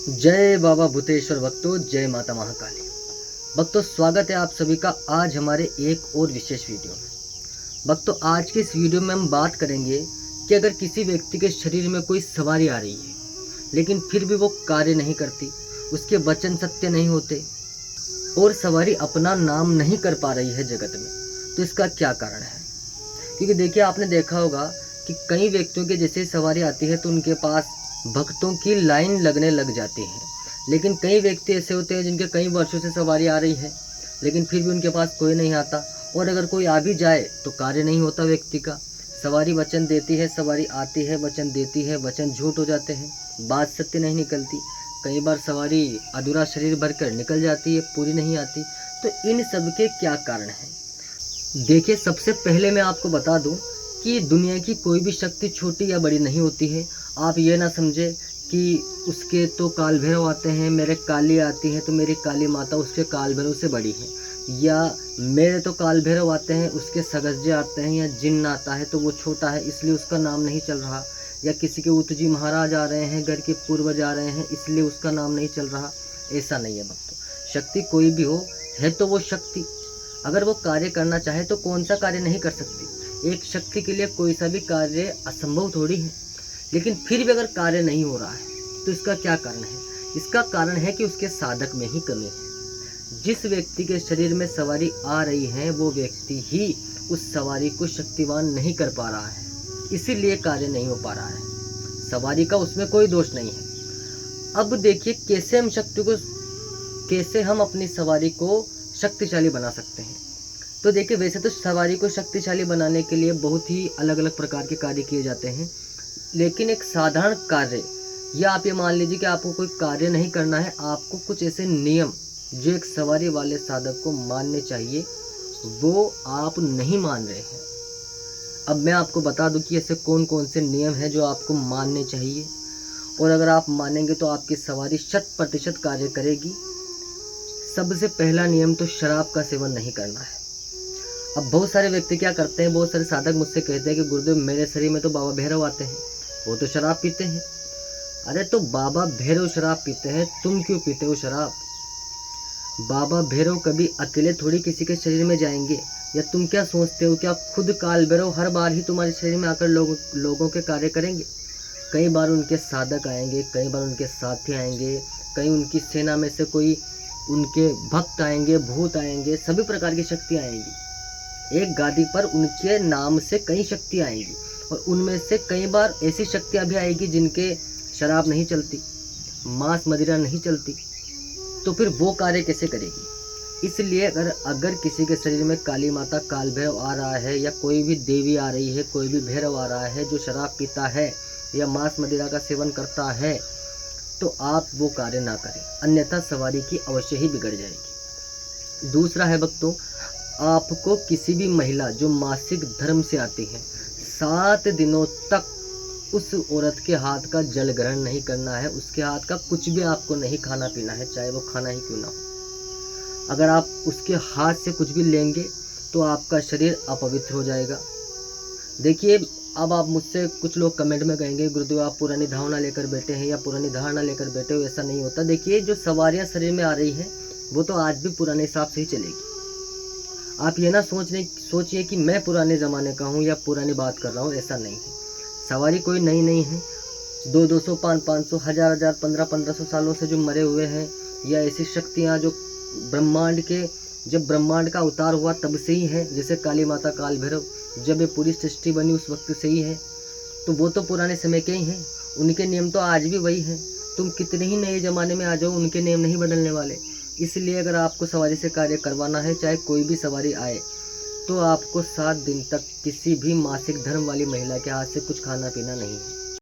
जय बाबा भूतेश्वर भक्तों, जय माता महाकाली भक्तों। स्वागत है आप सभी का आज हमारे एक और विशेष वीडियो में। भक्तों, आज के इस वीडियो में हम बात करेंगे कि अगर किसी व्यक्ति के शरीर में कोई सवारी आ रही है लेकिन फिर भी वो कार्य नहीं करती, उसके वचन सत्य नहीं होते और सवारी अपना नाम नहीं कर पा रही है जगत में, तो इसका क्या कारण है? क्योंकि देखिए, आपने देखा होगा कि कई व्यक्तियों के जैसे सवारी आती है तो उनके पास भक्तों की लाइन लगने लग जाती है। लेकिन कई व्यक्ति ऐसे होते हैं जिनके कई वर्षों से सवारी आ रही है लेकिन फिर भी उनके पास कोई नहीं आता, और अगर कोई आ भी जाए तो कार्य नहीं होता व्यक्ति का। सवारी वचन देती है, सवारी आती है, वचन देती है, वचन झूठ हो जाते हैं, बात सत्य नहीं निकलती। कई बार सवारी अधूरा शरीर भरकर निकल जाती है, पूरी नहीं आती। तो इन सब के क्या कारण हैं? देखिए, सबसे पहले मैं आपको बता दूं कि दुनिया की कोई भी शक्ति छोटी या बड़ी नहीं होती है। आप ये ना समझे कि उसके तो काल भैरव आते हैं, मेरे काली आती है तो मेरी काली माता उसके काल भैरव से बड़ी है, या मेरे तो काल भैरव आते हैं उसके सगज्जे आते हैं, या जिन्न आता है तो वो छोटा है इसलिए उसका नाम नहीं चल रहा, या किसी के उतजी महाराज आ रहे हैं, घर के पूर्वज आ रहे हैं इसलिए उसका नाम नहीं चल रहा। ऐसा नहीं है भक्तों। शक्ति कोई भी हो, है तो वो शक्ति। अगर वो कार्य करना चाहे तो कौन सा कार्य नहीं कर सकती? एक शक्ति के लिए कोई सा भी कार्य असंभव थोड़ी है। लेकिन फिर भी अगर कार्य नहीं हो रहा है तो इसका क्या कारण है? इसका कारण है कि उसके साधक में ही कमी है। जिस व्यक्ति के शरीर में सवारी आ रही है वो व्यक्ति ही उस सवारी को शक्तिवान नहीं कर पा रहा है, इसीलिए कार्य नहीं हो पा रहा है। सवारी का उसमें कोई दोष नहीं है। अब देखिए, कैसे हम अपनी सवारी को शक्तिशाली बना सकते हैं। तो देखिए, वैसे तो सवारी को शक्तिशाली बनाने के लिए बहुत ही अलग अलग प्रकार के कार्य किए जाते हैं, लेकिन एक साधारण कार्य, या आप ये मान लीजिए कि आपको कोई कार्य नहीं करना है, आपको कुछ ऐसे नियम जो एक सवारी वाले साधक को मानने चाहिए वो आप नहीं मान रहे हैं। अब मैं आपको बता दूं कि ऐसे कौन कौन से नियम हैं जो आपको मानने चाहिए, और अगर आप मानेंगे तो आपकी सवारी 100% कार्य करेगी। सबसे पहला नियम तो शराब का सेवन नहीं करना है। अब बहुत सारे व्यक्ति क्या करते हैं, बहुत सारे साधक मुझसे कहते हैं कि गुरुदेव, मेरे शरीर में तो बाबा भैरव आते हैं, वो तो शराब पीते हैं। अरे तो बाबा भैरव शराब पीते हैं, तुम क्यों पीते हो शराब? बाबा भैरव कभी अकेले थोड़ी किसी के शरीर में जाएंगे? या तुम क्या सोचते हो, क्या खुद काल भैरव हर बार ही तुम्हारे शरीर में आकर लोगों के कार्य करेंगे? कई बार उनके साधक आएंगे, कई बार उनके साथी आएंगे, कई उनकी सेना में से कोई उनके भक्त आएंगे, भूत आएंगे, सभी प्रकार की शक्ति आएंगी। एक गादी पर उनके नाम से कई शक्ति आएंगी, और उनमें से कई बार ऐसी शक्तियाँ भी आएगी जिनके शराब नहीं चलती, मांस मदिरा नहीं चलती, तो फिर वो कार्य कैसे करेगी? इसलिए अगर किसी के शरीर में काली माता, काल भैरव आ रहा है, या कोई भी देवी आ रही है, कोई भी भैरव आ रहा है जो शराब पीता है या मांस मदिरा का सेवन करता है, तो आप वो कार्य ना करें, अन्यथा सवारी की अवश्य ही बिगड़ जाएगी। दूसरा है भक्तों, आपको किसी भी महिला जो मासिक धर्म से आती है 7 दिनों तक उस औरत के हाथ का जल ग्रहण नहीं करना है, उसके हाथ का कुछ भी आपको नहीं खाना पीना है, चाहे वो खाना ही क्यों ना हो। अगर आप उसके हाथ से कुछ भी लेंगे तो आपका शरीर अपवित्र हो जाएगा। देखिए, अब आप मुझसे कुछ लोग कमेंट में कहेंगे, गुरुदेव आप पुरानी धारणा लेकर बैठे हैं या पुरानी धारणा लेकर बैठे हो। ऐसा नहीं होता। देखिए, जो सवारियां शरीर में आ रही है वो तो आज भी पुराने हिसाब से ही चलेगी। आप ये ना सोचिए कि मैं पुराने ज़माने का हूँ या पुरानी बात कर रहा हूँ, ऐसा नहीं है। सवारी कोई नई नहीं है। 200, 500, 1000, 1500 सालों से जो मरे हुए हैं, या ऐसी शक्तियाँ जो जब ब्रह्मांड का अवतार हुआ तब से ही है, जैसे काली माता, काल भैरव, जब ये पूरी सृष्टि बनी उस वक्त से ही है, तो वो तो पुराने समय के ही हैं। उनके नियम तो आज भी वही हैं। तुम कितने ही नए ज़माने में आ जाओ, उनके नियम नहीं बदलने वाले। इसलिए अगर आपको सवारी से कार्य करवाना है, चाहे कोई भी सवारी आए, तो आपको 7 दिन तक किसी भी मासिक धर्म वाली महिला के हाथ से कुछ खाना पीना नहीं है।